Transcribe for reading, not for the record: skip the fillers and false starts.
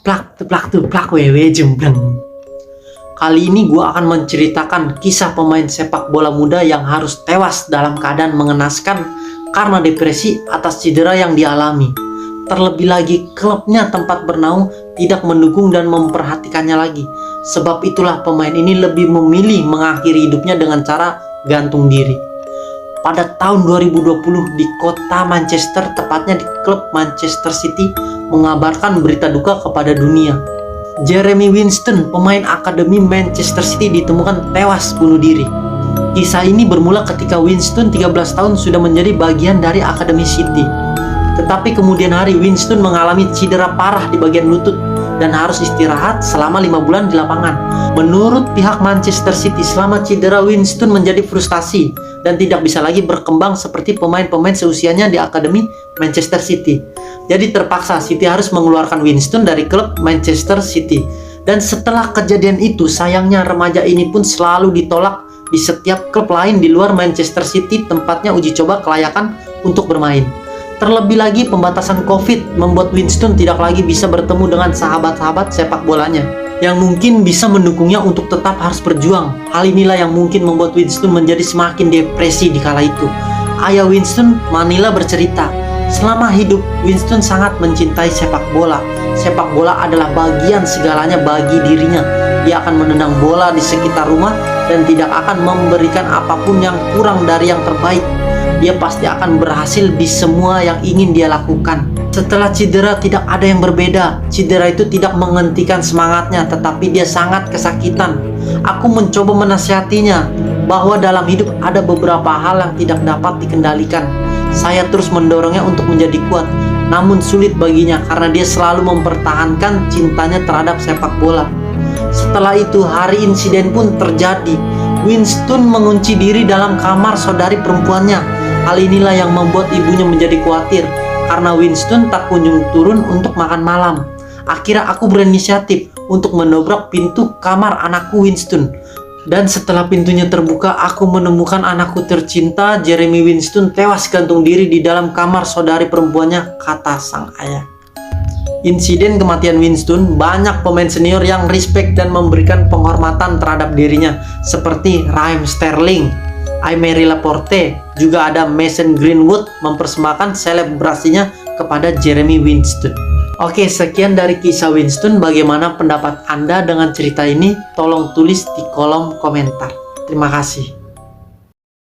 Plak teplak wewe jembleng. Kali ini gue akan menceritakan kisah pemain sepak bola muda yang harus tewas dalam keadaan mengenaskan karena depresi atas cedera yang dialami. Terlebih lagi klubnya tempat bernaung tidak mendukung dan memperhatikannya lagi. Sebab itulah pemain ini lebih memilih mengakhiri hidupnya dengan cara gantung diri. Pada tahun 2020 di kota Manchester, tepatnya di klub Manchester City, mengabarkan berita duka kepada dunia. Jeremy Winston, pemain akademi Manchester City, ditemukan tewas bunuh diri. Kisah ini bermula ketika Winston 13 tahun sudah menjadi bagian dari akademi City. Tetapi kemudian hari Winston mengalami cedera parah di bagian lutut dan harus istirahat selama 5 bulan di lapangan. Menurut pihak Manchester City, selama cedera Winston menjadi frustasi dan tidak bisa lagi berkembang seperti pemain-pemain seusianya di akademi Manchester City. Jadi terpaksa City harus mengeluarkan Winston dari klub Manchester City. Dan setelah kejadian itu, sayangnya remaja ini pun selalu ditolak di setiap klub lain di luar Manchester City tempatnya uji coba kelayakan untuk bermain. Terlebih lagi pembatasan COVID membuat Winston tidak lagi bisa bertemu dengan sahabat-sahabat sepak bolanya yang mungkin bisa mendukungnya untuk tetap harus berjuang. Hal inilah yang mungkin membuat Winston menjadi semakin depresi di kala itu. Ayah Winston, Manila, bercerita, selama hidup Winston sangat mencintai sepak bola. Sepak bola adalah bagian segalanya bagi dirinya. Dia akan menendang bola di sekitar rumah dan tidak akan memberikan apapun yang kurang dari yang terbaik. Dia pasti akan berhasil di semua yang ingin dia lakukan. Setelah cedera tidak ada yang berbeda. Cedera itu tidak menghentikan semangatnya, tetapi dia sangat kesakitan. Aku mencoba menasihatinya bahwa dalam hidup ada beberapa hal yang tidak dapat dikendalikan. Saya terus mendorongnya untuk menjadi kuat, namun sulit baginya karena dia selalu mempertahankan cintanya terhadap sepak bola. Setelah itu hari insiden pun terjadi. Winston mengunci diri dalam kamar saudari perempuannya. Hal inilah yang membuat ibunya menjadi khawatir karena Winston tak kunjung turun untuk makan malam. Akhirnya aku berinisiatif untuk mendobrak pintu kamar anakku Winston. Dan setelah pintunya terbuka, aku menemukan anakku tercinta Jeremy Winston tewas gantung diri di dalam kamar saudari perempuannya, kata sang ayah. Insiden kematian Winston, banyak pemain senior yang respect dan memberikan penghormatan terhadap dirinya, seperti Raheem Sterling, Aymeri Laporte, juga ada Mason Greenwood mempersembahkan selebrasinya kepada Jeremy Winston. Oke, sekian dari kisah Winston. Bagaimana pendapat Anda dengan cerita ini? Tolong tulis di kolom komentar. Terima kasih.